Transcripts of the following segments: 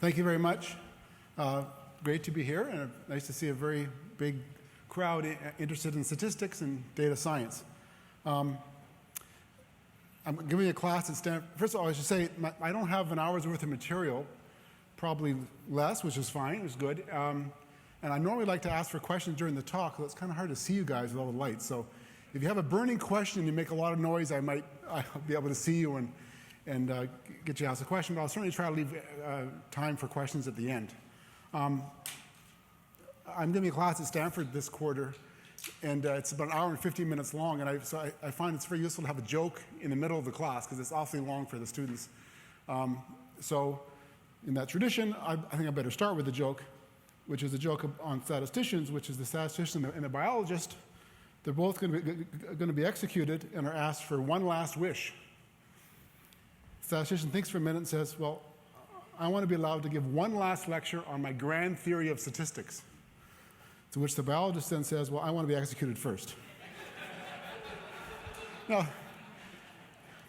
Thank you very much. Great to be here, and nice to see a very big crowd interested in statistics and data science. I'm giving a class at Stanford. First of all, I should say I don't have an hour's worth of material, probably less, which is fine, it's good. And I normally like to ask for questions during the talk, so it's kind of hard to see you guys with all the lights. So if you have a burning question and you make a lot of noise, I'll be able to see you and get you to ask a question, but I'll certainly try to leave time for questions at the end. I'm giving a class at Stanford this quarter, and it's about an hour and 15 minutes long, and so I find it's very useful to have a joke in the middle of the class, because it's awfully long for the students. So in that tradition, I think I better start with a joke, which is a joke on statisticians, which is the statistician and the biologist. They're both going to be executed and are asked for one last wish. The statistician thinks for a minute and says, well, I want to be allowed to give one last lecture on my grand theory of statistics. To which the biologist then says, well, I want to be executed first. Now,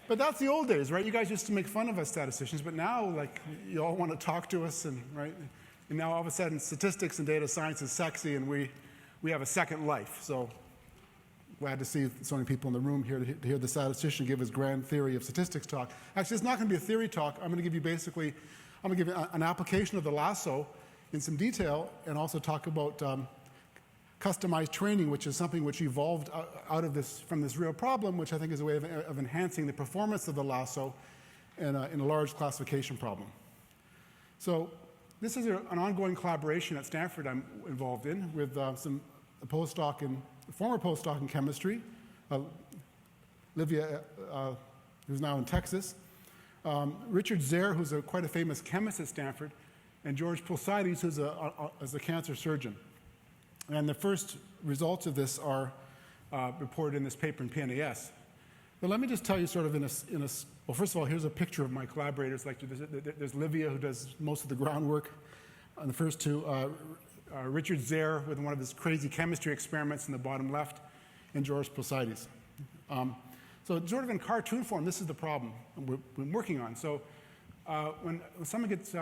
but that's the old days, right? You guys used to make fun of us statisticians, but now, like, you all want to talk to us, and right? And now all of a sudden, statistics and data science is sexy, and we have a second life. So glad to see so many people in the room here to hear the statistician give his grand theory of statistics talk. Actually, it's not going to be a theory talk. I'm going to give you an application of the Lasso in some detail, and also talk about customized training, which is something which evolved from this real problem, which I think is a way of enhancing the performance of the Lasso in a large classification problem. So this is an ongoing collaboration at Stanford I'm involved in with a former postdoc in chemistry, Livia, who's now in Texas, Richard Zare, who's quite a famous chemist at Stanford, and George Pulsides, who's a cancer surgeon. And the first results of this are reported in this paper in PNAS. But let me just tell you sort of well, first of all, here's a picture of my collaborators. Like there's Livia, who does most of the groundwork on the first two, Richard Zare with one of his crazy chemistry experiments in the bottom left, and George Pulsides. So sort of in cartoon form, this is the problem we're working on. So when someone gets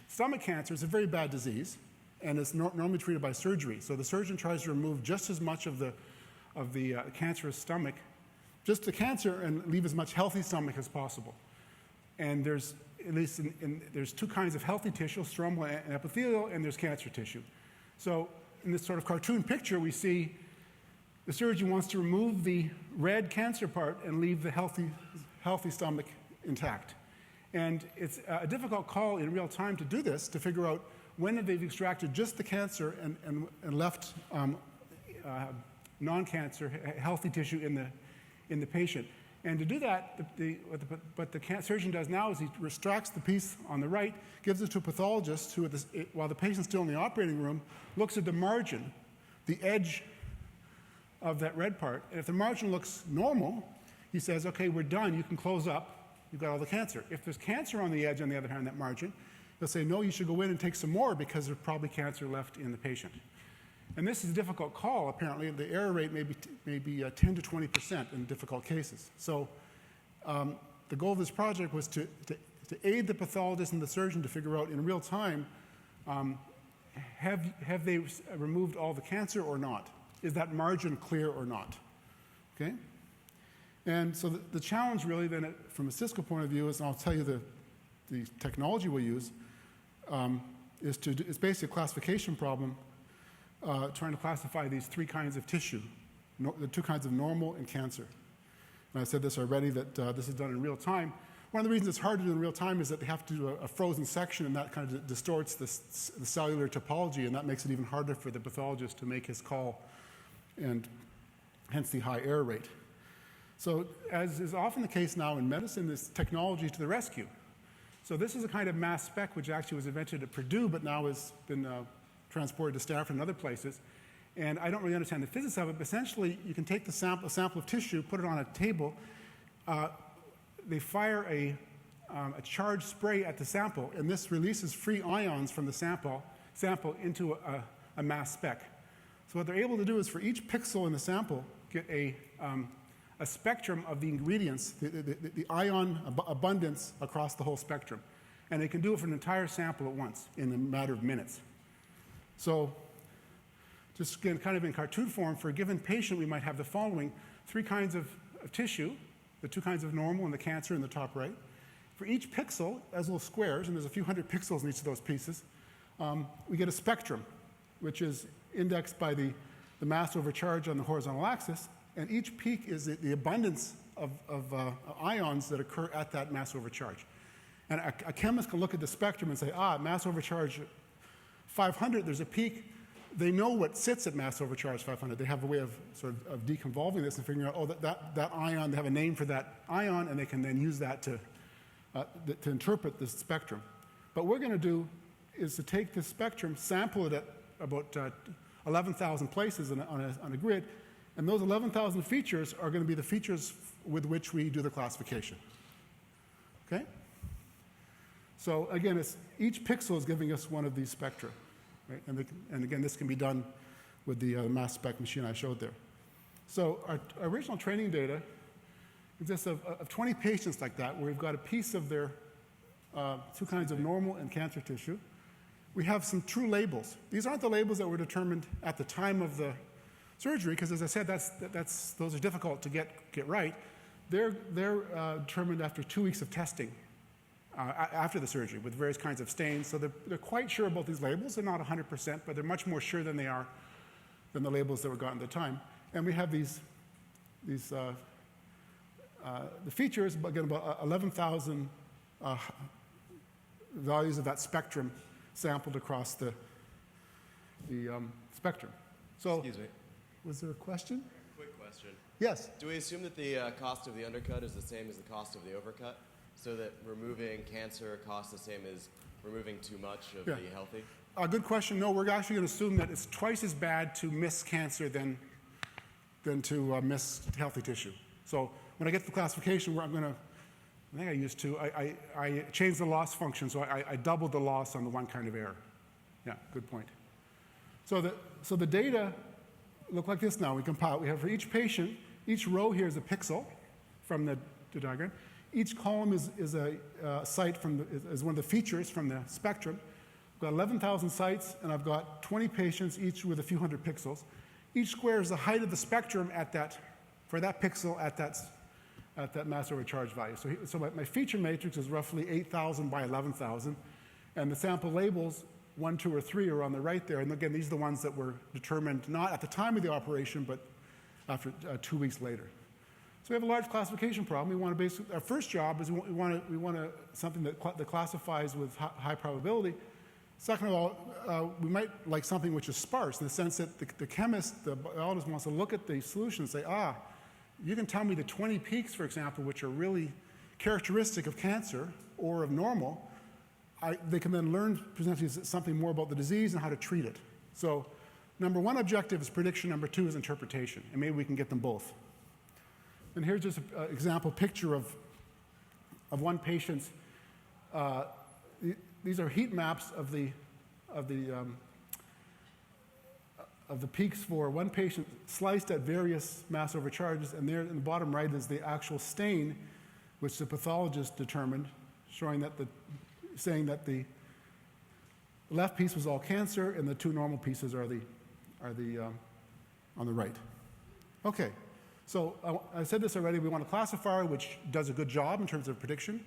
stomach cancer, it's a very bad disease, and it's normally treated by surgery. So the surgeon tries to remove just as much of the cancerous stomach, just the cancer, and leave as much healthy stomach as possible. And there's there's two kinds of healthy tissue, stromal and epithelial, and there's cancer tissue. So in this sort of cartoon picture, we see the surgeon wants to remove the red cancer part and leave the healthy stomach intact. And it's a difficult call in real time to do this, to figure out when they've extracted just the cancer and left non-cancer, healthy tissue in the patient. And to do that, what the surgeon does now is he extracts the piece on the right, gives it to a pathologist who, while the patient's still in the operating room, looks at the margin, the edge of that red part. And if the margin looks normal, he says, okay, we're done, you can close up, you've got all the cancer. If there's cancer on the edge, on the other hand, that margin, he'll say, no, you should go in and take some more because there's probably cancer left in the patient. And this is a difficult call, apparently. The error rate may be 10 to 20% in difficult cases. So the goal of this project was to aid the pathologist and the surgeon to figure out in real time, have they removed all the cancer or not? Is that margin clear or not? Okay? And so the challenge really then, from a Cisco point of view, is, and I'll tell you the technology we'll use, it's basically a classification problem, trying to classify these three kinds of tissue, the two kinds of normal and cancer. And I said this already, that this is done in real time. One of the reasons it's hard to do in real time is that they have to do a frozen section, and that kind of distorts the cellular topology, and that makes it even harder for the pathologist to make his call, and hence the high error rate. So as is often the case now in medicine, there's technology to the rescue. So this is a kind of mass spec which actually was invented at Purdue, but now has been transported to Stanford and other places. And I don't really understand the physics of it, but essentially you can take a sample of tissue, put it on a table, they fire a charged spray at the sample, and this releases free ions from the sample into a mass spec. So what they're able to do is for each pixel in the sample, get a spectrum of the ingredients, the ion abundance across the whole spectrum. And they can do it for an entire sample at once in a matter of minutes. So just again, kind of in cartoon form, for a given patient, we might have the following 3 kinds of tissue, the 2 kinds of normal and the cancer in the top right. For each pixel, as little squares, and there's a few hundred pixels in each of those pieces, we get a spectrum, which is indexed by the mass over charge on the horizontal axis, and each peak is the abundance of ions that occur at that mass over charge. And a chemist can look at the spectrum and say, mass over charge 500, there's a peak. They know what sits at mass over charge 500. They have a way of sort of deconvolving this and figuring out, that ion, they have a name for that ion, and they can then use that to interpret this spectrum. But what we're going to do is to take this spectrum, sample it at about 11,000 places on a grid, and those 11,000 features are going to be the features with which we do the classification. Okay? So again, each pixel is giving us one of these spectra. Right? And again, this can be done with the mass spec machine I showed there. So our original training data consists of 20 patients like that, where we've got a piece of their 2 kinds of normal and cancer tissue. We have some true labels. These aren't the labels that were determined at the time of the surgery, because as I said, those are difficult to get right. They're determined after 2 weeks of testing after the surgery with various kinds of stains. So they're quite sure about these labels. They're not 100%, but they're much more sure than the labels that were gotten at the time. And we have the features, again, about 11,000 values of that spectrum sampled across the spectrum. So, excuse me. Was there a question? Quick question. Yes. Do we assume that the cost of the undercut is the same as the cost of the overcut? So that removing cancer costs the same as removing too much of the healthy? Good question. No, we're actually going to assume that it's twice as bad to miss cancer than to miss healthy tissue. So when I get to the classification, where I think I used to, I changed the loss function, so I doubled the loss on the one kind of error. Yeah, good point. So the data look like this now. We compile. We have for each patient, each row here is a pixel from the diagram. Each column is a site is one of the features from the spectrum. I've got 11,000 sites, and I've got 20 patients, each with a few hundred pixels. Each square is the height of the spectrum for that pixel at that mass over charge value. So my feature matrix is roughly 8,000 by 11,000, and the sample labels 1, 2, or 3 are on the right there. And again, these are the ones that were determined not at the time of the operation, but after 2 weeks later. So we have a large classification problem. We want to our first job is we want something that classifies with high probability. Second of all, we might like something which is sparse in the sense that the chemist, the biologist wants to look at the solution and say, you can tell me the 20 peaks, for example, which are really characteristic of cancer or of normal. They can then learn potentially something more about the disease and how to treat it. So number 1 objective is prediction. Number 2 is interpretation. And maybe we can get them both. And here's just an example picture of one patient's. These are heat maps of the peaks for one patient sliced at various mass overcharges, and there in the bottom right is the actual stain, which the pathologist determined, saying that the left piece was all cancer, and the 2 normal pieces are on the right. Okay. So I said this already, we want a classifier which does a good job in terms of prediction.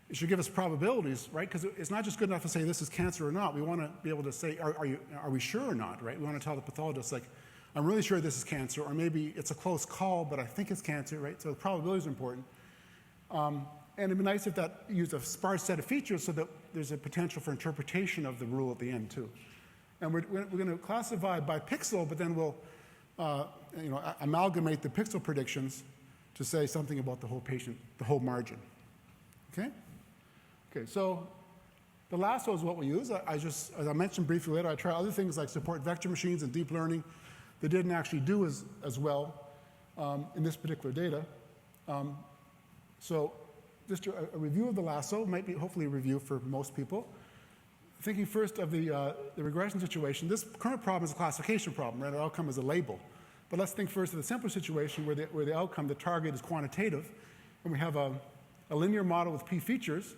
It should give us probabilities, right? Because it's not just good enough to say this is cancer or not. We want to be able to say, are we sure or not, right? We want to tell the pathologist, like, I'm really sure this is cancer, or maybe it's a close call, but I think it's cancer, right? So the probability is important. And it'd be nice if that used a sparse set of features so that there's a potential for interpretation of the rule at the end, too. And we're going to classify by pixel, but then we'll amalgamate the pixel predictions to say something about the whole patient, the whole margin. Okay? Okay, so the Lasso is what we use. As I mentioned briefly later, I try other things like support vector machines and deep learning that didn't actually do as well in this particular data. So just a review of the Lasso might be hopefully a review for most people. Thinking first of the regression situation, this current problem is a classification problem, right? Our outcome is a label. But let's think first of the simpler situation where the outcome, the target, is quantitative, and we have a linear model with p features.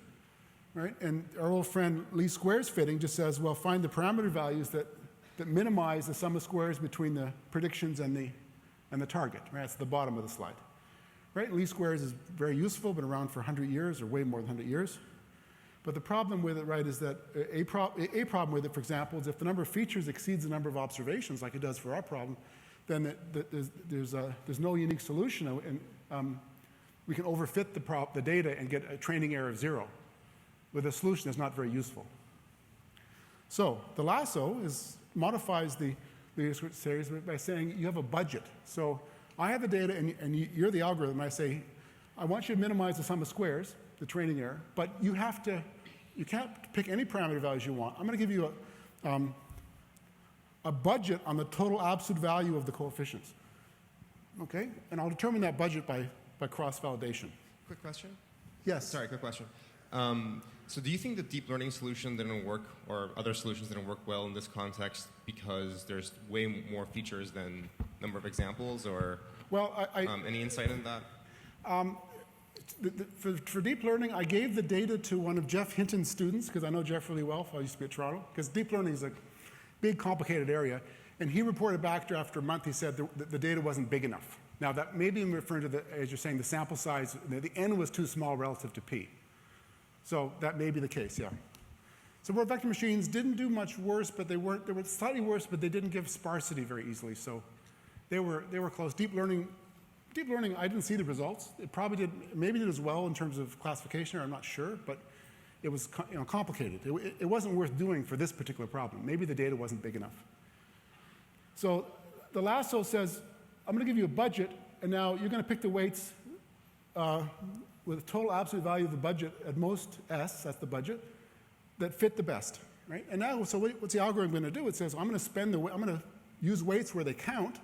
right? And our old friend least squares fitting just says, well, find the parameter values that minimize the sum of squares between the predictions and the target, right? That's the bottom of the slide, right? Least squares is very useful, been around for 100 years or way more than 100 years. But the problem with it, right, is that a problem with it, for example, is if the number of features exceeds the number of observations, like it does for our problem, then there's no unique solution, and we can overfit the data and get a training error of 0 with a solution that's not very useful. So the Lasso modifies the series by saying you have a budget. So I have the data, and you're the algorithm. I say, I want you to minimize the sum of squares, the training error, but you can't pick any parameter values you want. I'm going to give you a budget on the total absolute value of the coefficients. Okay? And I'll determine that budget by cross-validation. Quick question? Yes. Sorry, quick question. So do you think the deep learning solution didn't work, or other solutions didn't work well in this context because there's way more features than number of examples, or well, any insight in that? For deep learning, I gave the data to one of Jeff Hinton's students, because I know Jeff really well. I used to be at Toronto, because deep learning is a big, complicated area. And he reported back after a month, he said the data wasn't big enough. Now, that may be referring to, as you're saying, the sample size. The n was too small relative to p. So that may be the case, yeah. So word vector machines didn't do much worse, but they were slightly worse, but they didn't give sparsity very easily. So they were close. Deep learning, I didn't see the results. It probably maybe did as well in terms of classification, I'm not sure, but it was complicated. It wasn't worth doing for this particular problem. Maybe the data wasn't big enough. So the Lasso says, I'm going to give you a budget, and now you're going to pick the weights with a total absolute value of the budget at most S, that's the budget, that fit the best, right? And now, so what's the algorithm going to do? It says, I'm going to use weights where they count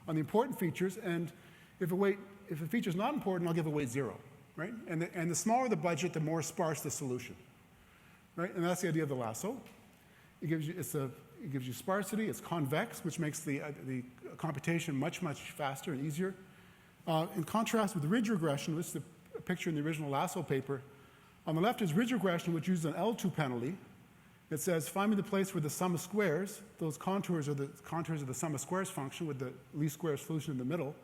on the important features, and if a feature is not important, I'll give a weight 0, right? And the smaller the budget, the more sparse the solution, right? And that's the idea of the Lasso. It gives you sparsity. It's convex, which makes the computation much, much faster and easier. In contrast with ridge regression, which is the picture in the original Lasso paper, on the left is ridge regression, which uses an L2 penalty. It says, find me the place where the sum of squares, those contours are the contours of the sum of squares function with the least square solution in the middle.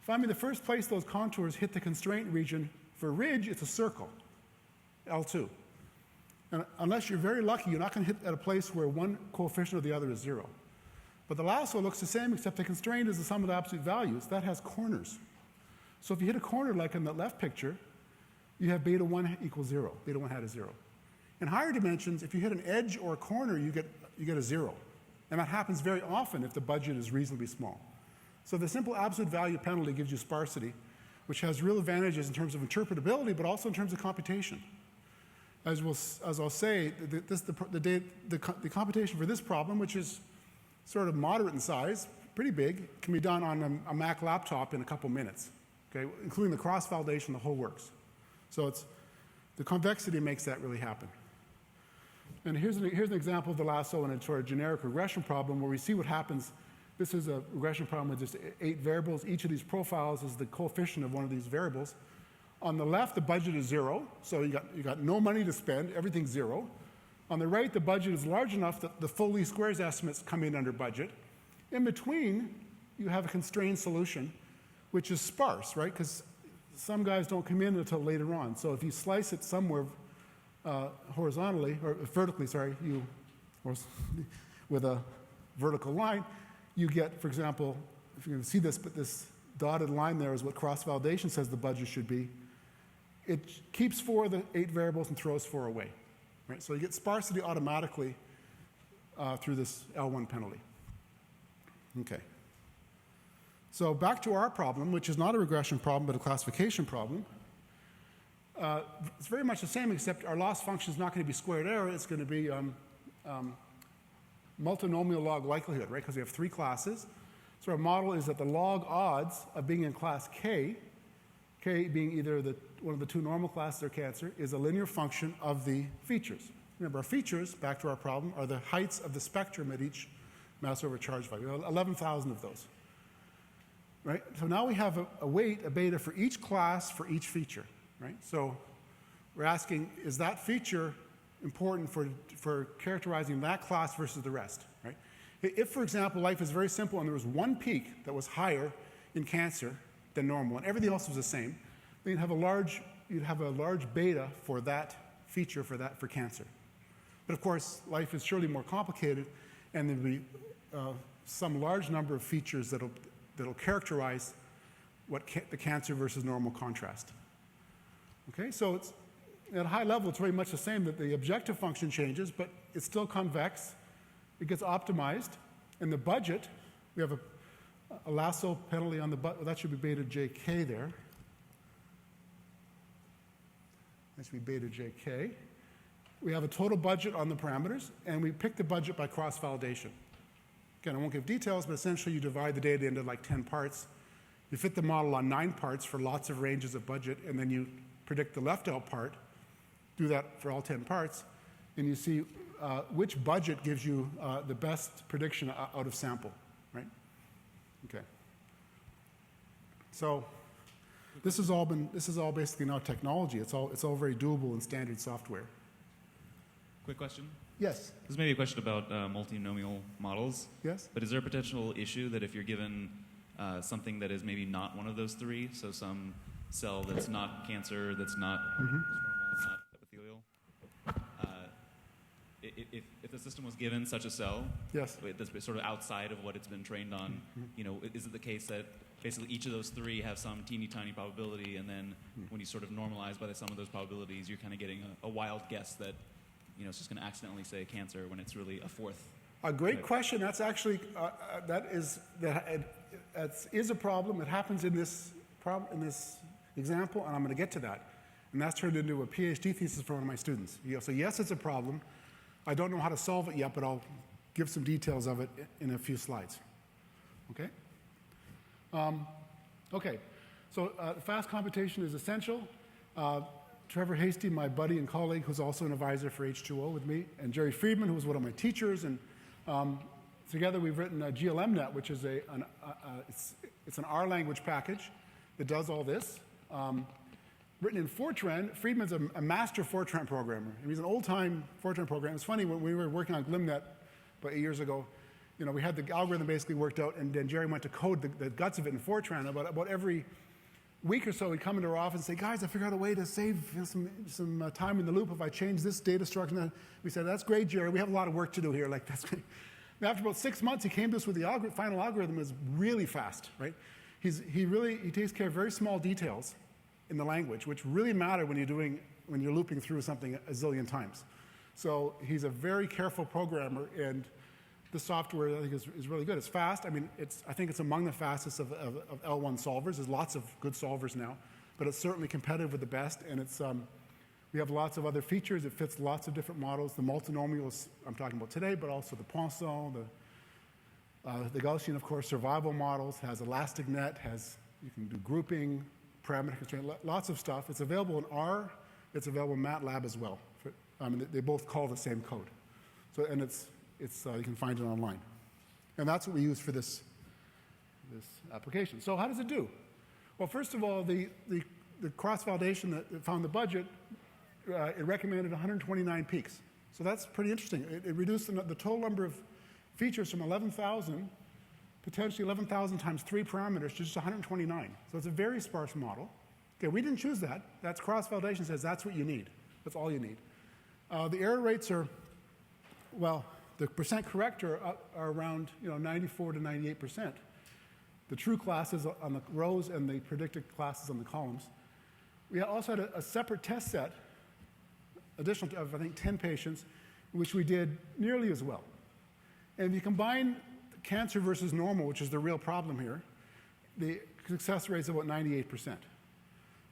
Find me the first place those contours hit the constraint region. For ridge, it's a circle, L2. And unless you're very lucky, you're not going to hit at a place where one coefficient or the other is 0. But the Lasso looks the same, except the constraint is the sum of the absolute values. That has corners. So if you hit a corner like in the left picture, you have beta 1 equals 0. Beta 1 hat is 0. In higher dimensions, if you hit an edge or a corner, you get a 0. And that happens very often if the budget is reasonably small. So the simple absolute value penalty gives you sparsity, which has real advantages in terms of interpretability, but also in terms of computation. As I'll say, the computation for this problem, which is sort of moderate in size, pretty big, can be done on a Mac laptop in a couple minutes, okay, including the cross-validation, the whole works. So the convexity makes that really happen. And here's an example of the Lasso in a sort of generic regression problem where we see what happens. This is a regression problem with just 8 variables. Each of these profiles is the coefficient of one of these variables. On the left, the budget is 0, so you got no money to spend, everything's 0. On the right, the budget is large enough that the full least squares estimates come in under budget. In between, you have a constrained solution, which is sparse, right? Because some guys don't come in until later on. So if you slice it somewhere horizontally, or vertically, sorry, with a vertical line, you get, for example, if you can see this, but this dotted line there is what cross-validation says the budget should be. It keeps 4 of the 8 variables and throws 4 away. Right? So you get sparsity automatically through this L1 penalty. Okay. So back to our problem, which is not a regression problem, but a classification problem. It's very much the same, except our loss function is not going to be squared error. It's going to be multinomial log likelihood, right? Because we have 3 classes. So our model is that the log odds of being in class K being either one of the 2 normal classes or cancer, is a linear function of the features. Remember, our features, back to our problem, are the heights of the spectrum at each mass over charge value. We have 11,000 of those. Right? So now we have a weight, a beta for each class for each feature. Right? So we're asking, is that feature important for characterizing that class versus the rest, right? If, for example, life is very simple and there was one peak that was higher in cancer than normal and everything else was the same, then you'd have a large beta for that feature for cancer. But of course, life is surely more complicated, and there'll be some large number of features that'll characterize the cancer versus normal contrast. Okay, so it's, at a high level, it's very much the same, that the objective function changes, but it's still convex. It gets optimized. And the budget, we have a Lasso penalty on the budget. That should be beta jk there. That should be beta jk. We have a total budget on the parameters, and we pick the budget by cross-validation. Again, I won't give details, but essentially you divide the data into like 10 parts. You fit the model on 9 parts for lots of ranges of budget, and then you predict the left-out part, do that for all 10 parts, and you see which budget gives you the best prediction out of sample, right? Okay. So this is all basically now technology. It's all very doable in standard software. Quick question. Yes. This may be a question about multinomial models. Yes. But is there a potential issue that if you're given something that is maybe not one of those three, so some cell that's not cancer, that's not normal, not epithelial, if the system was given such a cell, Yes. that's sort of outside of what it's been trained on, you know, is it the case that basically each of those three have some teeny tiny probability, and then when you sort of normalize by the sum of those probabilities, you're kind of getting a wild guess that, you know, it's just going to accidentally say cancer when it's really a fourth? A great question. That's actually that is a problem. It happens in this example, and I'm going to get to that. And that's turned into a PhD thesis for one of my students. So yes, it's a problem. I don't know how to solve it yet, but I'll give some details of it in a few slides. Okay. Okay. So fast computation is essential. Trevor Hasty, my buddy and colleague, who's also an advisor for H2O with me, and Jerry Friedman, who was one of my teachers, and together we've written a GLMNet, which is it's an R language package that does all this. Written in Fortran. Friedman's a master Fortran programmer. He's an old-time Fortran programmer. It's funny, when we were working on GLMNet about 8 years ago, you know, we had the algorithm basically worked out, and then Jerry went to code the guts of it in Fortran. About every week or so, he'd come into our office and say, guys, I figured out a way to save some time in the loop if I change this data structure. We said, that's great, Jerry. We have a lot of work to do here. Like, that's great. And after about 6 months, he came to us with the final algorithm. Is really fast, right? He takes care of very small details in the language, which really matter when you're looping through something a zillion times. So he's a very careful programmer, and the software, I think, is really good. It's fast. I mean, I think it's among the fastest of L1 solvers. There's lots of good solvers now, but it's certainly competitive with the best, and we have lots of other features. It fits lots of different models. The multinomials I'm talking about today, but also the Poisson, the Gaussian, of course, survival models, has elastic net, you can do grouping, parameter constraint, lots of stuff. It's available in R. It's available in MATLAB as well. They both call the same code. So, and you can find it online. And that's what we use for this application. So how does it do? Well, first of all, the cross-validation that found the budget, it recommended 129 peaks. So that's pretty interesting. It reduced the total number of features from 11,000, potentially 11,000 times 3 parameters, to just 129. So it's a very sparse model. Okay, we didn't choose that. That's cross-validation says that's what you need. That's all you need. The error rates are, well, the percent correct are around 94 to 98%. The true classes on the rows and the predicted classes on the columns. We also had a separate test set, additional to, I think, 10 patients, which we did nearly as well. And if you combine cancer versus normal, which is the real problem here, the success rate is about 98%.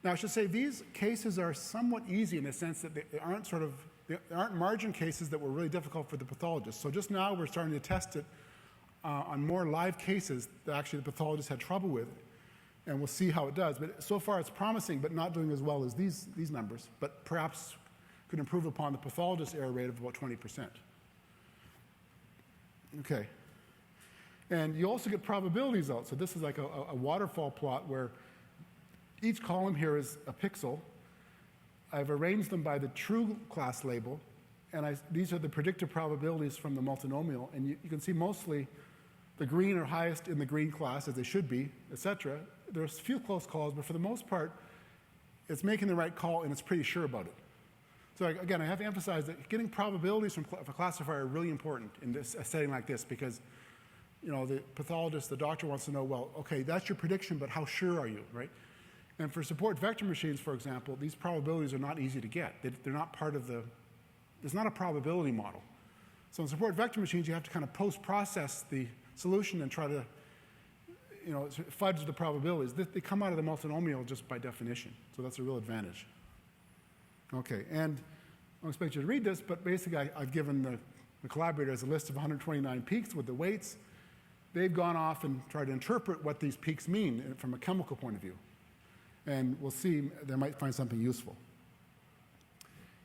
Now, I should say these cases are somewhat easy in the sense that they aren't margin cases that were really difficult for the pathologist. So just now we're starting to test it on more live cases that actually the pathologist had trouble with, and we'll see how it does. But so far it's promising, but not doing as well as these numbers, but perhaps could improve upon the pathologist error rate of about 20%. Okay. And you also get probabilities out. So this is like a waterfall plot where each column here is a pixel, I've arranged them by the true class label, and these are the predicted probabilities from the multinomial, and you can see mostly the green are highest in the green class, as they should be, etc. There's a few close calls, but for the most part, it's making the right call, and it's pretty sure about it. So again, I have to emphasize that getting probabilities from a classifier are really important in a setting like this, because the pathologist, the doctor wants to know, well, okay, that's your prediction, but how sure are you, right? And for support vector machines, for example, these probabilities are not easy to get. They're not part of it's not a probability model. So in support vector machines, you have to kind of post-process the solution and try to fudge the probabilities. They come out of the multinomial just by definition, so that's a real advantage. Okay, and I don't expect you to read this, but basically I've given the collaborators a list of 129 peaks with the weights. They've gone off and tried to interpret what these peaks mean from a chemical point of view. And we'll see, they might find something useful.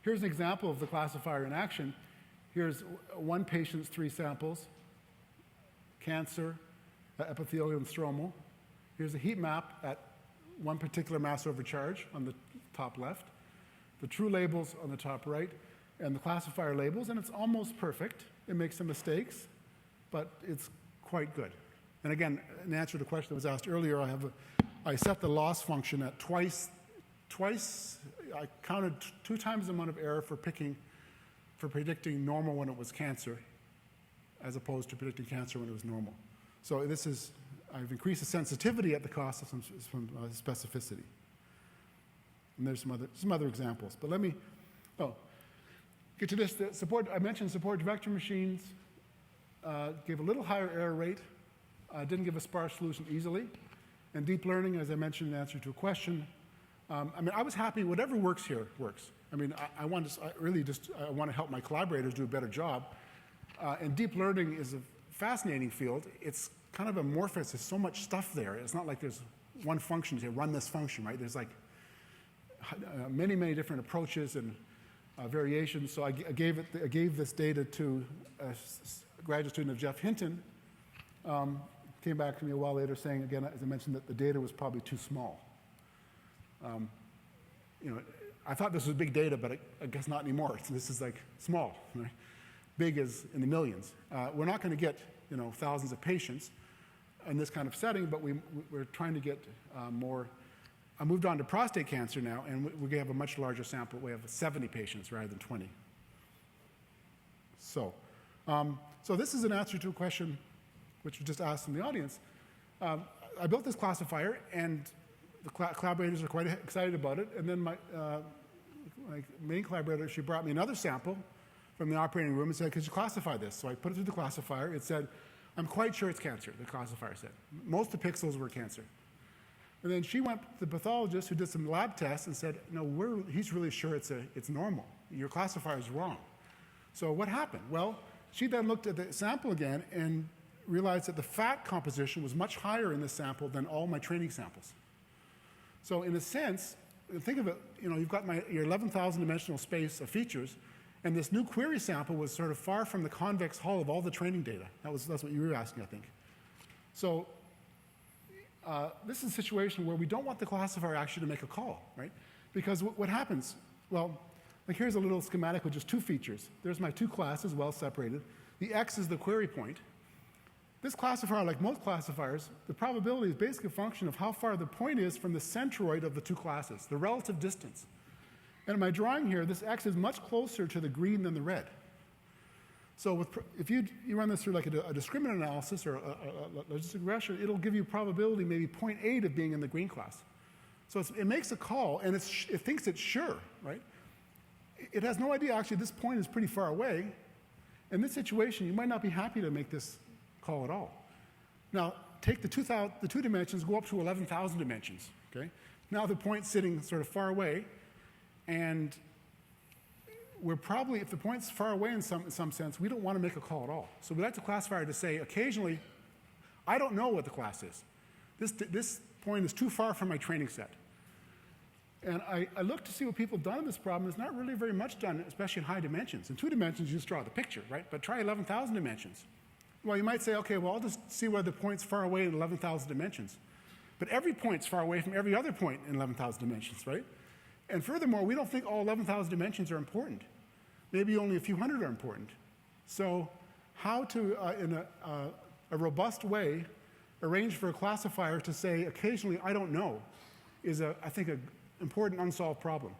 Here's an example of the classifier in action. Here's one patient's 3 samples: cancer, epithelial, and stromal. Here's a heat map at one particular mass overcharge on the top left, the true labels on the top right, and the classifier labels, and it's almost perfect. It makes some mistakes, but it's quite good. And again, in answer to the question that was asked earlier, I set the loss function at twice. I counted 2 times the amount of error for predicting normal when it was cancer, as opposed to predicting cancer when it was normal. So I've increased the sensitivity at the cost of some specificity. And there's some other examples. But let me get to this. I mentioned support vector machines gave a little higher error rate, didn't give a sparse solution easily. And deep learning, as I mentioned in answer to a question, I was happy whatever works here works. I want to help my collaborators do a better job. And deep learning is a fascinating field. It's kind of amorphous. There's so much stuff there. It's not like there's one function to run this function, right? There's like many, many different approaches and variations. So I gave this data to a graduate student of Jeff Hinton. Came back to me a while later saying, again, as I mentioned, that the data was probably too small. I thought this was big data, but I guess not anymore. This is like small, right? Big is in the millions. We're not going to get thousands of patients in this kind of setting, but we're trying to get more. I moved on to prostate cancer now, and we have a much larger sample. We have 70 patients rather than 20. So this is an answer to a question which was just asked in the audience. I built this classifier, and the collaborators are quite excited about it. And then my main collaborator, she brought me another sample from the operating room and said, could you classify this? So I put it through the classifier. It said, I'm quite sure it's cancer, the classifier said. Most of the pixels were cancer. And then she went to the pathologist who did some lab tests and said, no, he's really sure it's normal. Your classifier is wrong. So what happened? Well, she then looked at the sample again and realized that the fat composition was much higher in this sample than all my training samples. So in a sense, think of it, you've got your 11,000 dimensional space of features, and this new query sample was sort of far from the convex hull of all the training data. That's what you were asking, I think. So this is a situation where we don't want the classifier actually to make a call, right? Because what happens? Well, like here's a little schematic with just 2 features. There's my 2 classes, well separated. The X is the query point. This classifier, like most classifiers, the probability is basically a function of how far the point is from the centroid of the 2 classes, the relative distance. And in my drawing here, this X is much closer to the green than the red. So if you run this through like a discriminant analysis or a logistic regression, it'll give you probability maybe 0.8 of being in the green class. So it makes a call, and it thinks it's sure, right? It has no idea, actually, this point is pretty far away. In this situation, you might not be happy to make this call at all. Now, take the 2 dimensions, go up to 11,000 dimensions, okay? Now the point's sitting sort of far away, and we're probably, if the point's far away in some sense, we don't want to make a call at all. So we like the classifier to say, occasionally, I don't know what the class is. This point is too far from my training set. And I looked to see what people have done in this problem. There's not really very much done, especially in high dimensions. In 2 dimensions, you just draw the picture, right? But try 11,000 dimensions. Well, you might say, okay, well, I'll just see whether the point's far away in 11,000 dimensions. But every point's far away from every other point in 11,000 dimensions, right? And furthermore, we don't think all 11,000 dimensions are important. Maybe only a few hundred are important. So how to, in a robust way, arrange for a classifier to say occasionally, I don't know, is, I think, an important unsolved problem.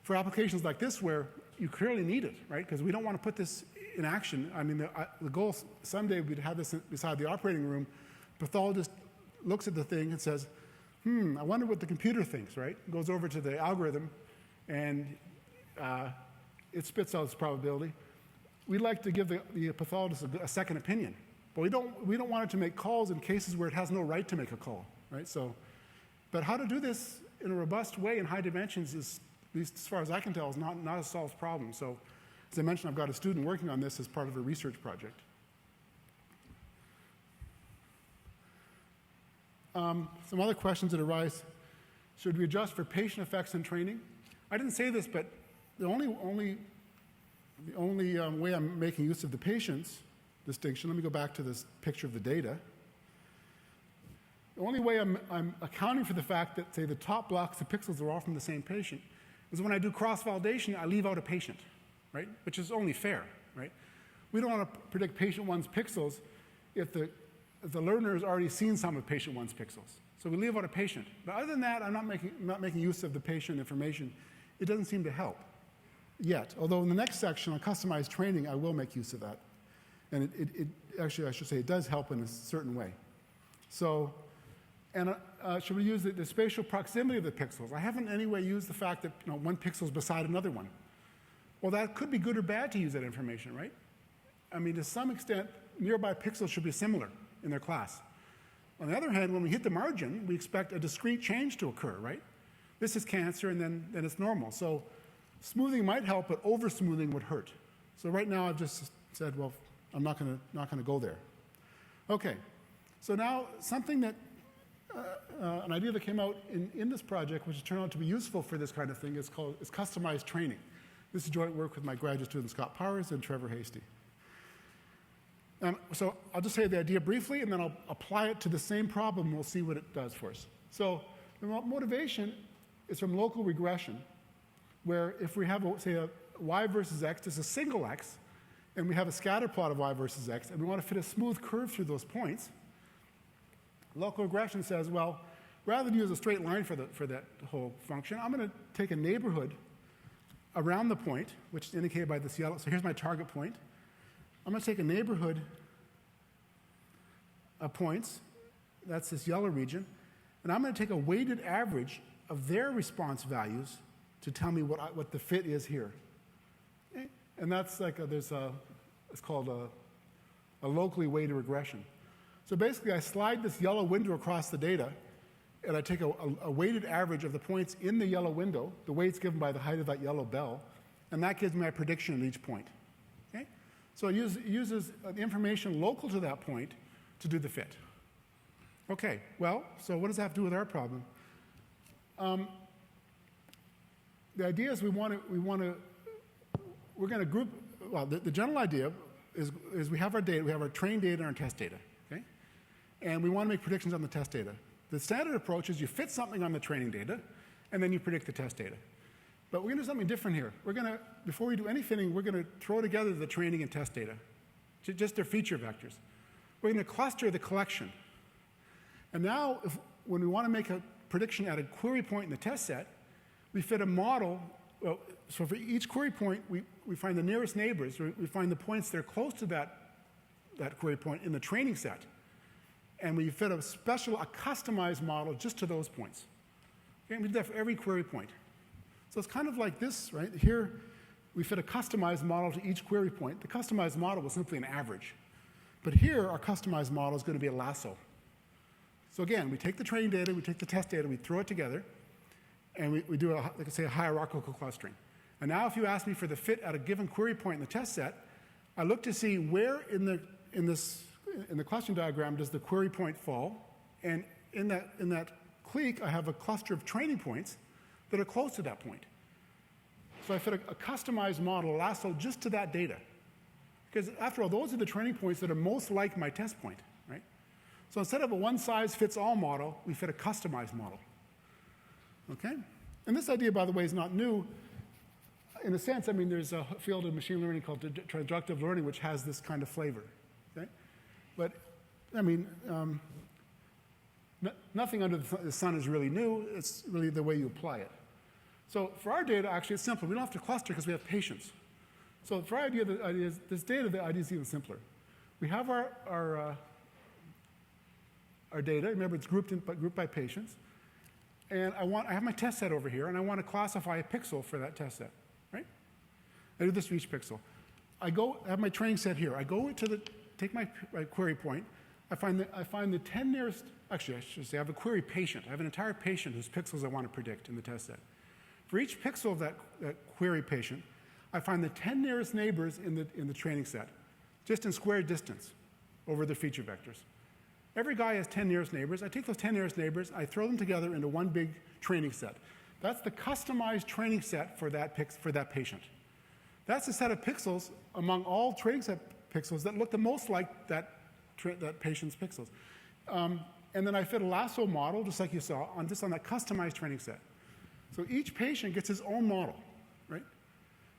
For applications like this where you clearly need it, right? Because we don't want to put this in action. I mean, the goal someday we'd have this beside the operating room. Pathologist looks at the thing and says, I wonder what the computer thinks, right? Goes over to the algorithm, and it spits out its probability. We'd like to give the pathologist a second opinion, but we don't want it to make calls in cases where it has no right to make a call, right? So, but how to do this in a robust way in high dimensions is, at least as far as I can tell, is not a solved problem. So, as I mentioned, I've got a student working on this as part of a research project. Some other questions that arise. Should we adjust for patient effects in training? I didn't say this, but the only way I'm making use of the patient's distinction, let me go back to this picture of the data. The only way I'm accounting for the fact that, say, the top blocks of pixels are all from the same patient is when I do cross-validation, I leave out a patient, right? Which is only fair, right? We don't want to predict patient one's pixels if the learner has already seen some of patient one's pixels. So we leave out a patient. But other than that, I'm not making use of the patient information. It doesn't seem to help yet. Although in the next section on customized training, I will make use of that. And it actually, I should say, it does help in a certain way. So, and should we use the spatial proximity of the pixels? I haven't in any way used the fact that one pixel is beside another one. Well, that could be good or bad to use that information, right? I mean, to some extent, nearby pixels should be similar in their class. On the other hand, when we hit the margin, we expect a discrete change to occur, right? This is cancer, and then it's normal. So smoothing might help, but over-smoothing would hurt. So right now, I've just said, well, I'm not going to go there. Okay, so now something that, an idea that came out in this project, which has turned out to be useful for this kind of thing, is customized training. This is joint work with my graduate student Scott Powers and Trevor Hasty. So I'll just say the idea briefly, and then I'll apply it to the same problem, and we'll see what it does for us. So the motivation is from local regression, where if we have, say, a y versus x, just a single x, and we have a scatter plot of y versus x, and we want to fit a smooth curve through those points, local regression says, well, rather than use a straight line for that whole function, I'm going to take a neighborhood around the point, which is indicated by this yellow. So here's my target point. I'm going to take a neighborhood of points, that's this yellow region, and I'm going to take a weighted average of their response values to tell me what the fit is here. Okay? And that's like it's called a locally weighted regression. So basically, I slide this yellow window across the data, and I take a weighted average of the points in the yellow window, the weights given by the height of that yellow bell, and that gives me my prediction at each point. Okay? So it uses information local to that point to do the fit. Okay, well, so what does that have to do with our problem? The idea is we're going to group, well, the general idea is we have our data, we have our trained data and our test data, okay? And we want to make predictions on the test data. The standard approach is you fit something on the training data, and then you predict the test data. But we're going to do something different here. We're going to, before we do any fitting, we're going to throw together the training and test data, just their feature vectors. We're going to cluster the collection. And now, when we want to make a prediction at a query point in the test set, we fit a model. Well, so for each query point, we find the nearest neighbors. We find the points that are close to that query point in the training set. And we fit a customized model just to those points. Okay? And we do that for every query point. So it's kind of like this, right? Here, we fit a customized model to each query point. The customized model was simply an average. But here, our customized model is going to be a lasso. So again, we take the training data, we take the test data, we throw it together, and we do, like I say, a hierarchical clustering. And now if you ask me for the fit at a given query point in the test set, I look to see where in the clustering diagram does the query point fall, and in that clique, I have a cluster of training points that are close to that point. So I fit a customized model, lasso, just to that data. Because after all, those are the training points that are most like my test point, right? So instead of a one-size-fits-all model, we fit a customized model. Okay? And this idea, by the way, is not new. In a sense, I mean, there's a field of machine learning called transductive learning, which has this kind of flavor. Okay? But, I mean, nothing under the sun is really new. It's really the way you apply it. So for our data, actually, it's simple. We don't have to cluster because we have patients. So for our idea, this data, the idea is even simpler. We have our data. Remember, it's grouped by patients. And I have my test set over here, and I want to classify a pixel for that test set, right? I do this for each pixel. I have my training set here. I go to take my query point. I find the 10 nearest, actually, I should say I have a query patient. I have an entire patient whose pixels I want to predict in the test set. For each pixel of that query patient, I find the 10 nearest neighbors in the training set, just in square distance over the feature vectors. Every guy has 10 nearest neighbors. I take those 10 nearest neighbors, I throw them together into one big training set. That's the customized training set for that patient. That's a set of pixels among all training set pixels that look the most like that patient's pixels. And then I fit a Lasso model, just like you saw, on that customized training set. So each patient gets his own model, right?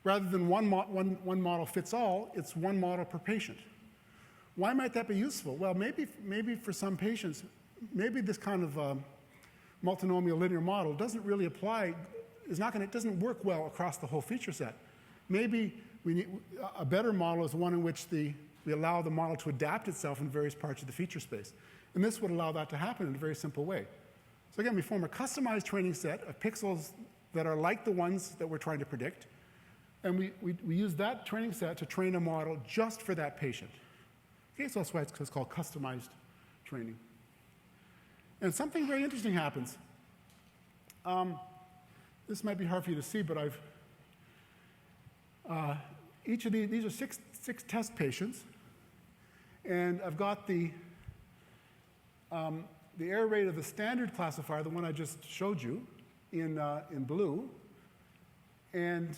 Rather than one model fits all, it's one model per patient. Why might that be useful? Well, maybe for some patients, maybe this kind of multinomial linear model doesn't really apply, it doesn't work well across the whole feature set. Maybe a better model is one in which we allow the model to adapt itself in various parts of the feature space. And this would allow that to happen in a very simple way. So again, we form a customized training set of pixels that are like the ones that we're trying to predict. And we use that training set to train a model just for that patient. Okay, so that's why it's called customized training. And something very interesting happens. This might be hard for you to see, but each of these are six test patients. And I've got the error rate of the standard classifier, the one I just showed you, in blue, and,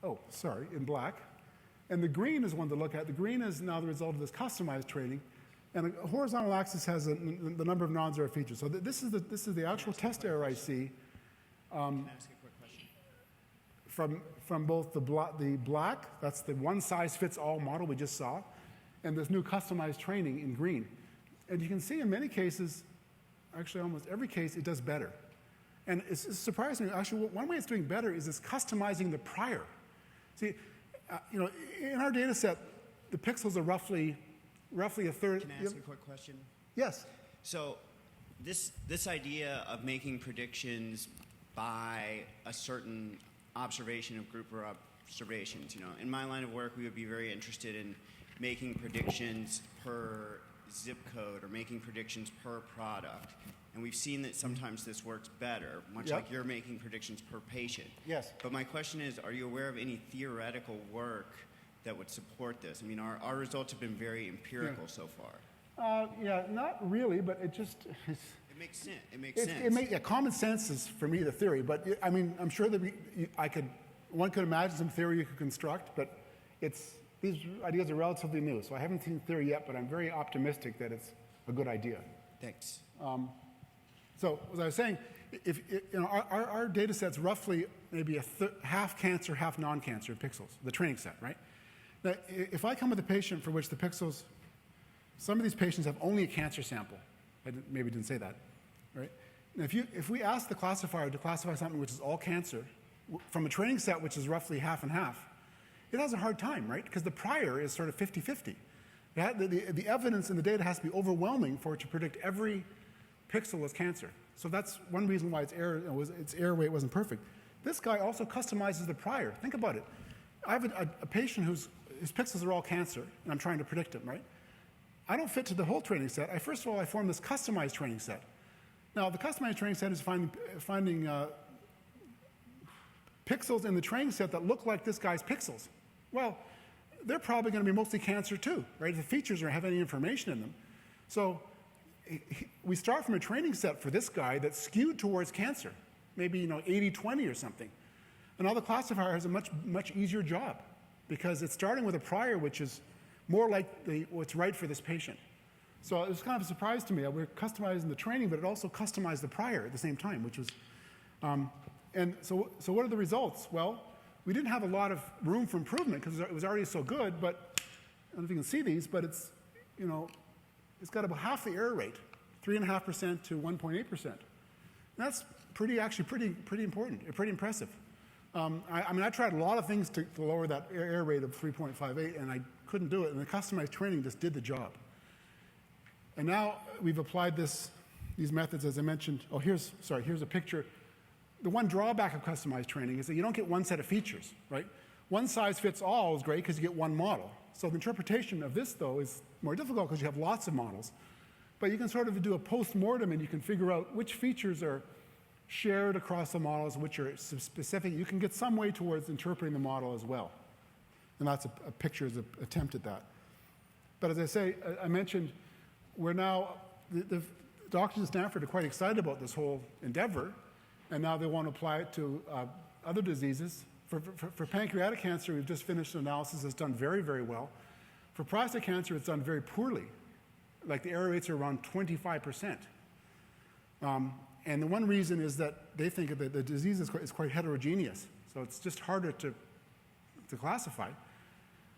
in black. And the green is one to look at. The green is now the result of this customized training. And a horizontal axis has the number of non-zero features. So this is the actual test error I see Can I ask a quick question? from both the black, that's the one-size-fits-all model we just saw, and this new customized training in green. And you can see in many cases, actually almost every case, it does better. And it's surprising. Actually, one way it's doing better is it's customizing the prior. See, in our data set, the pixels are roughly a third. Can I ask a quick question? Yes. So this idea of making predictions by a certain observation of group or observations, in my line of work, we would be very interested in making predictions per zip code or making predictions per product. And we've seen that sometimes this works better, much like you're making predictions per patient. Yes. But my question is, are you aware of any theoretical work that would support this? I mean, our results have been very empirical so far. Not really, but it just... It makes sense. It makes sense. Common sense is, for me, the theory. But, I mean, I'm sure that one could imagine some theory you could construct, but these ideas are relatively new. So I haven't seen theory yet, but I'm very optimistic that it's a good idea. Thanks. So, as I was saying, our data set's roughly maybe half cancer, half non-cancer pixels, the training set, right? Now, if I come with a patient for which the pixels, some of these patients have only a cancer sample. I maybe didn't say that, right? Now, if we ask the classifier to classify something which is all cancer from a training set which is roughly half and half, it has a hard time, right? Because the prior is sort of 50-50. The evidence in the data has to be overwhelming for it to predict every pixel as cancer. So that's one reason why its error rate wasn't perfect. This guy also customizes the prior. Think about it. I have a patient whose pixels are all cancer, and I'm trying to predict him, right? I don't fit to the whole training set. First of all, I form this customized training set. Now, the customized training set is finding pixels in the training set that look like this guy's pixels. Well, they're probably going to be mostly cancer too, right? If the features don't have any information in them. So we start from a training set for this guy that's skewed towards cancer, maybe 80-20 or something. And now the classifier has a much easier job because it's starting with a prior which is more like what's right for this patient. So it was kind of a surprise to me. We're customizing the training, but it also customized the prior at the same time, which was And so what are the results? Well, we didn't have a lot of room for improvement because it was already so good, but I don't know if you can see these, but it's, it's got about half the error rate, 3.5% to 1.8%. That's actually pretty important, pretty impressive. I tried a lot of things to lower that error rate of 3.58, and I couldn't do it, and the customized training just did the job. And now we've applied these methods, as I mentioned. Oh, here's a picture. The one drawback of customized training is that you don't get one set of features, right? One size fits all is great because you get one model. So the interpretation of this, though, is more difficult because you have lots of models. But you can sort of do a post-mortem, and you can figure out which features are shared across the models, which are specific. You can get some way towards interpreting the model as well. And that's a picture's attempt at that. But as I say, I mentioned, we're now, the doctors at Stanford are quite excited about this whole endeavor, and now they want to apply it to other diseases. For pancreatic cancer, we've just finished an analysis that's done very, very well. For prostate cancer, it's done very poorly. Like the error rates are around 25%. And the one reason is that they think that the disease is quite heterogeneous, so it's just harder to classify.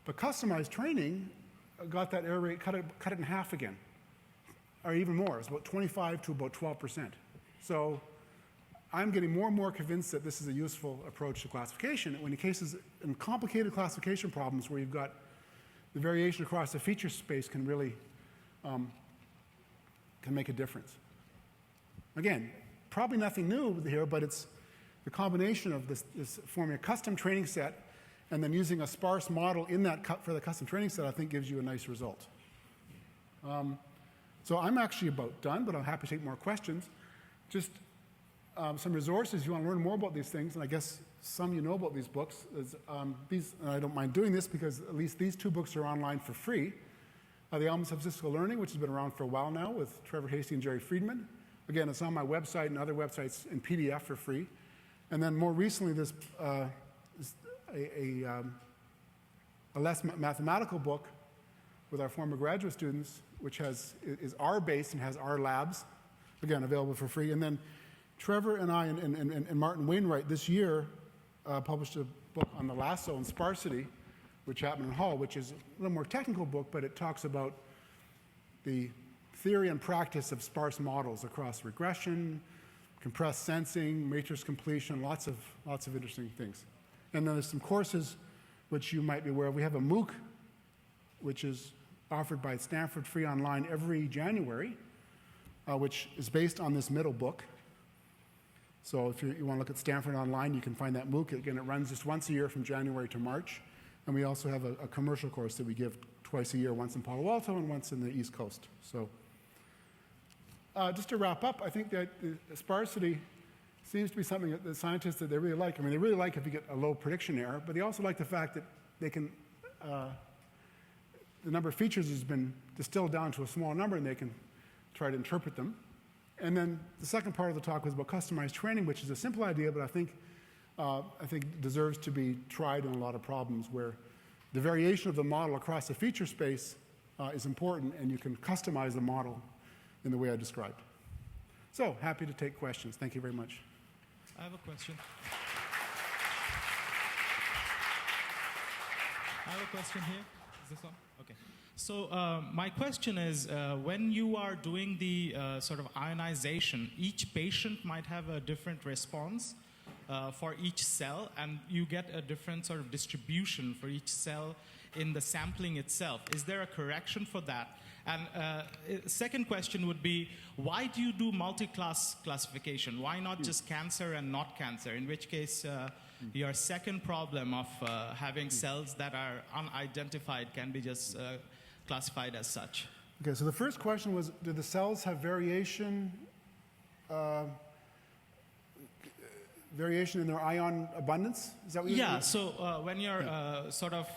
But customized training got that error rate, cut it in half again, or even more. It's about 25 to about 12%. So I'm getting more and more convinced that this is a useful approach to classification. When in complicated classification problems where you've got the variation across the feature space can really can make a difference. Again, probably nothing new here, but it's the combination of this forming a custom training set and then using a sparse model in that for the custom training set, I think gives you a nice result. So I'm actually about done, but I'm happy to take more questions. Just some resources, you want to learn more about these things, and I guess some you know about these books. And I don't mind doing this because at least these two books are online for free. The Elements of Statistical Learning, which has been around for a while now with Trevor Hastie and Jerry Friedman. Again, it's on my website and other websites in PDF for free. And then more recently, this a less mathematical book with our former graduate students, which is R-based and has R labs, again, available for free. And then Trevor and I and Martin Wainwright this year published a book on the Lasso and sparsity with Chapman and Hall, which is a little more technical book, but it talks about the theory and practice of sparse models across regression, compressed sensing, matrix completion, lots of interesting things. And then there's some courses which you might be aware of. We have a MOOC, which is offered by Stanford free online every January, which is based on this middle book. So if you want to look at Stanford Online, you can find that MOOC. Again, it runs just once a year from January to March. And we also have a commercial course that we give twice a year, once in Palo Alto and once in the East Coast. So just to wrap up, I think that sparsity seems to be something that the scientists that they really like. I mean, they really like if you get a low prediction error, but they also like the fact that they can, the number of features has been distilled down to a small number and they can try to interpret them. And then the second part of the talk was about customized training, which is a simple idea, but I think deserves to be tried in a lot of problems where the variation of the model across the feature space is important, and you can customize the model in the way I described. So, happy to take questions. Thank you very much. I have a question. Here. Is this on? Okay. So my question is, when you are doing the sort of ionization, each patient might have a different response for each cell, and you get a different sort of distribution for each cell in the sampling itself. Is there a correction for that? And second question would be, why do you do multi-class classification? Why not just cancer and not cancer? In which case, your second problem of having cells that are unidentified can be just classified as such. Okay, so the first question was, do the cells have variation in their ion abundance? Is that what you mean? So when you're sort of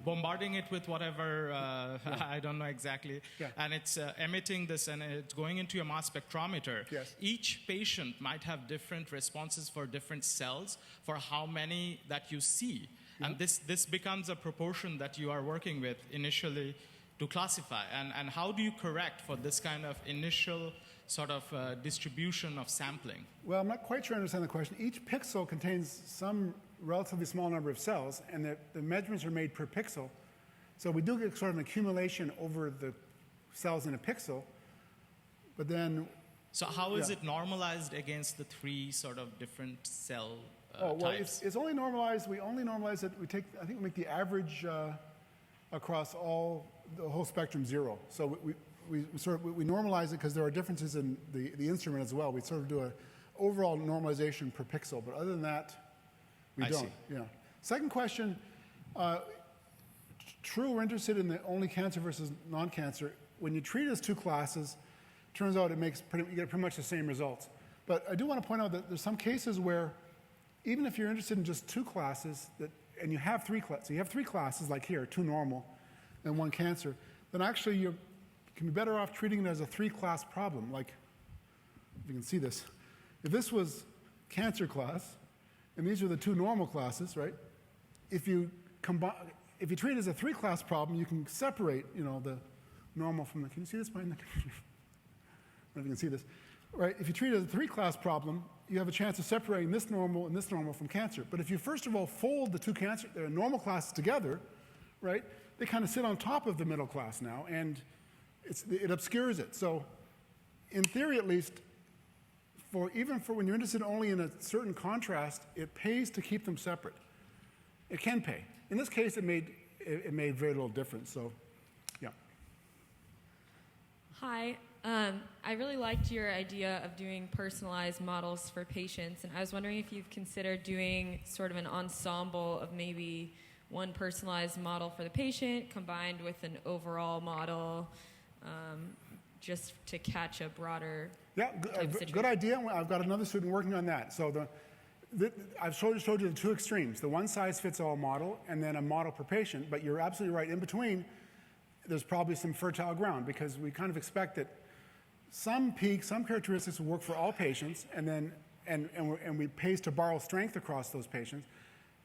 bombarding it with whatever, I don't know exactly, and it's emitting this and it's going into your mass spectrometer, each patient might have different responses for different cells for how many that you see. And this becomes a proportion that you are working with initially to classify. And how do you correct for this kind of initial sort of distribution of sampling? Well, I'm not quite sure I understand the question. Each pixel contains some relatively small number of cells, and the measurements are made per pixel. So we do get sort of an accumulation over the cells in a pixel, but then... So how is it normalized against the three sort of different cell well, types? it's only normalized. We only normalize it. I think we make the average across the whole spectrum 0. So we normalize it because there are differences in the instrument as well. We sort of do an overall normalization per pixel, but other than that, we don't. See. Yeah. Second question. True, we're interested in the only cancer versus non-cancer. When you treat it as two classes, turns out you get pretty much the same results. But I do want to point out that there's some cases where, even if you're interested in just two classes, and you have three classes, so you have three classes, like here, two normal and one cancer, then actually you can be better off treating it as a three-class problem. Like, if you can see this, if this was cancer class, and these are the two normal classes, right? If you treat it as a three-class problem, you can separate, the normal from the. Can you see this behind the computer? I don't know if you can see this. Right? If you treat it as a three-class problem, you have a chance of separating this normal and this normal from cancer. But if you first of all fold the two normal classes together, right? They kind of sit on top of the middle class now, and it obscures it. So, in theory, at least, even for when you're interested only in a certain contrast, it pays to keep them separate. It can pay. In this case, it made very little difference. So, yeah. Hi. I really liked your idea of doing personalized models for patients, and I was wondering if you've considered doing sort of an ensemble of maybe one personalized model for the patient combined with an overall model, just to catch a broader good idea. I've got another student working on that. So I've showed you the two extremes, the one-size-fits-all model and then a model per patient, but you're absolutely right. In between, there's probably some fertile ground because we kind of expect that some peaks, some characteristics will work for all patients, and we pays to borrow strength across those patients,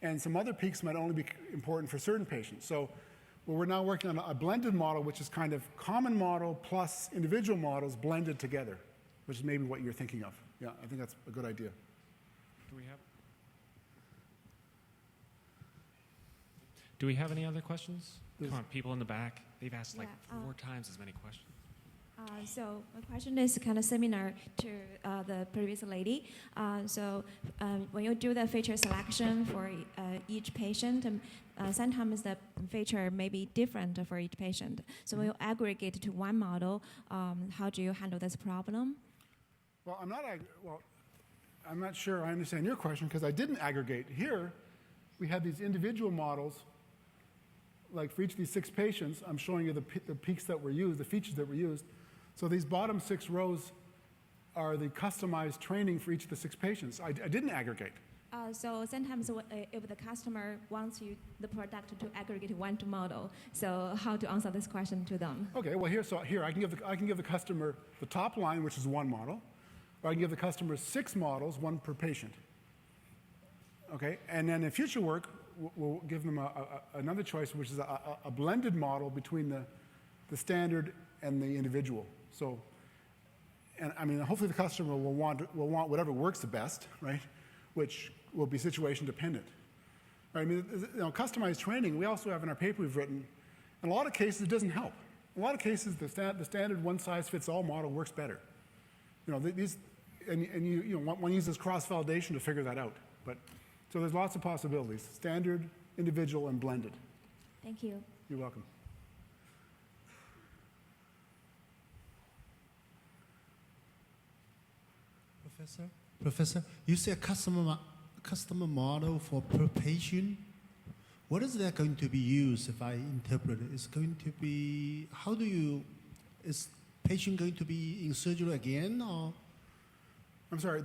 and some other peaks might only be important for certain patients. So we're now working on a blended model, which is kind of common model plus individual models blended together, which is maybe what you're thinking of. Yeah, I think that's a good idea. Do we have any other questions? Come on, people in the back. They've asked like 4 times as many questions. So my question is kind of similar to the previous lady. When you do the feature selection for each patient, sometimes the feature may be different for each patient. So when you aggregate to one model, how do you handle this problem? Well, I'm not sure I understand your question because I didn't aggregate. Here, we have these individual models. Like for each of these 6 patients, I'm showing you the peaks that were used, the features that were used. So these bottom 6 rows are the customized training for each of the 6 patients. I didn't aggregate. So sometimes if the customer wants the product to aggregate one to model, so how to answer this question to them? Okay, well here I can give the customer the top line, which is one model, or I can give the customer 6 models, one per patient. Okay, and then in future work, we'll give them another choice, which is a blended model between the standard and the individual. So, and I mean, hopefully the customer will want whatever works the best, right? Which will be situation dependent. Right? I mean, customized training, we also have in our paper we've written, in a lot of cases it doesn't help. In a lot of cases, the standard one-size-fits-all model works better. One uses cross-validation to figure that out. But so there's lots of possibilities: standard, individual, and blended. Thank you. You're welcome. Professor, you say a customer model for per patient. What is that going to be used if I interpret it? It's going to be, is patient going to be in surgery again or? I'm sorry.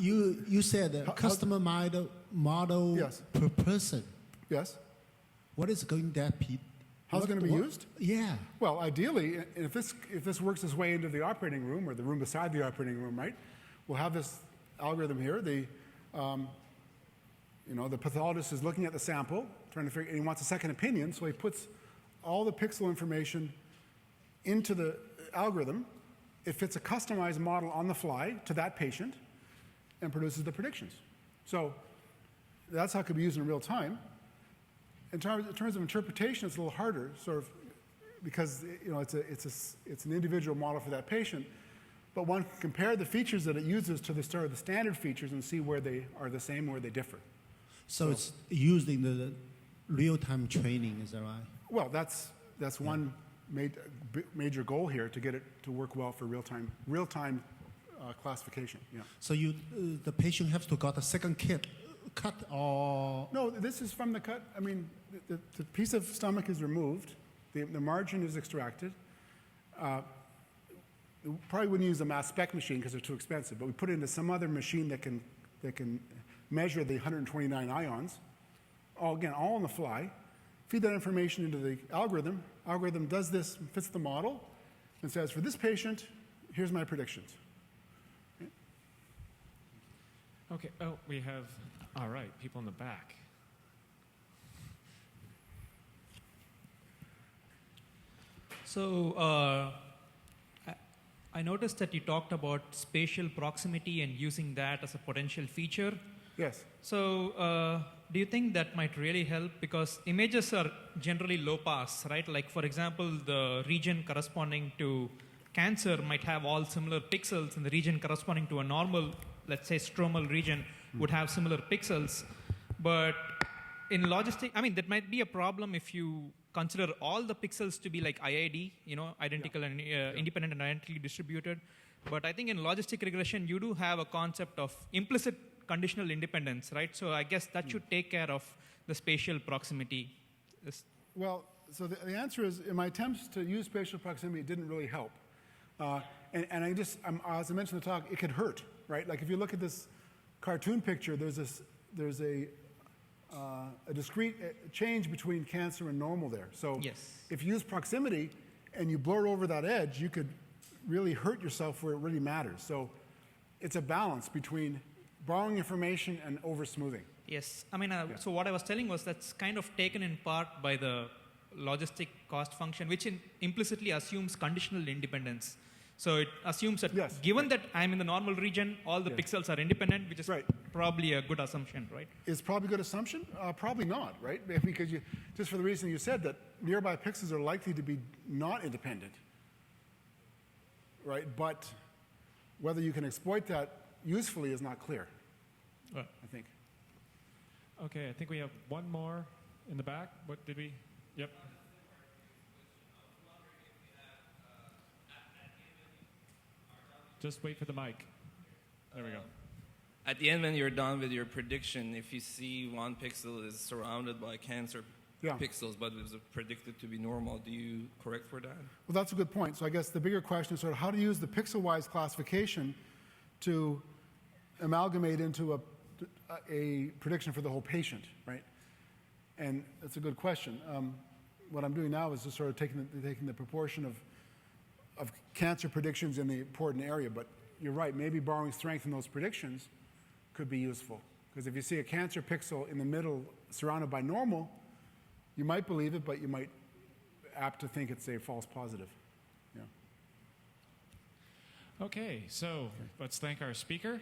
You said a customer model yes. per person. Yes. What is going to be? How's it going to be used? Yeah. Well, ideally, if this works its way into the operating room or the room beside the operating room, right? We'll have this algorithm here. The pathologist is looking at the sample, trying to figure, and he wants a second opinion, so he puts all the pixel information into the algorithm, it fits a customized model on the fly to that patient and produces the predictions. So that's how it could be used in real time. In terms of interpretation, it's a little harder, sort of, because it's an individual model for that patient. But one can compare the features that it uses to the standard features and see where they are the same or where they differ. So it's used in the real-time training, is that right? Well, that's one major goal here, to get it to work well for real-time classification. Yeah. So the patient has to got a second cut or? No, this is from the cut. I mean, the piece of stomach is removed, the margin is extracted. We probably wouldn't use a mass spec machine because they're too expensive, but we put it into some other machine that can measure the 129 ions, all on the fly. Feed that information into the algorithm. Algorithm does this, fits the model, and says, for this patient, here's my predictions. Okay. Oh, we have, all right, people in the back. So I noticed that you talked about spatial proximity and using that as a potential feature. Yes. So do you think that might really help? Because images are generally low pass, right? Like, for example, the region corresponding to cancer might have all similar pixels, and the region corresponding to a normal, let's say, stromal region would have similar pixels. But in logistic, I mean, that might be a problem if you consider all the pixels to be like IID, identical and independent and identically distributed. But I think in logistic regression, you do have a concept of implicit conditional independence, right? So I guess that should take care of the spatial proximity. Well, so the answer is, in my attempts to use spatial proximity, it didn't really help. And as I mentioned in the talk, it could hurt, right? Like if you look at this cartoon picture, there's a discrete change between cancer and normal there. So if you use proximity and you blur over that edge, you could really hurt yourself where it really matters. So it's a balance between borrowing information and over-smoothing. Yes. I mean, so what I was telling was that's kind of taken in part by the logistic cost function, which implicitly assumes conditional independence. So it assumes that given that I'm in the normal region, all the pixels are independent, which is probably a good assumption, right? Is probably a good assumption? Probably not, right? Because just for the reason you said, that nearby pixels are likely to be not independent, right? But whether you can exploit that usefully is not clear, I think. Okay, I think we have one more in the back. What did we? Yep. Just wait for the mic. There we go. At the end, when you're done with your prediction, if you see one pixel is surrounded by cancer pixels, but it was predicted to be normal, do you correct for that? Well, that's a good point. So I guess the bigger question is sort of how to use the pixel-wise classification to amalgamate into a prediction for the whole patient, right? And that's a good question. What I'm doing now is just sort of taking the proportion of cancer predictions in the important area, but you're right, maybe borrowing strength in those predictions could be useful. Because if you see a cancer pixel in the middle surrounded by normal, you might believe it, but you might apt to think it's a false positive. Yeah. Okay, so let's thank our speaker.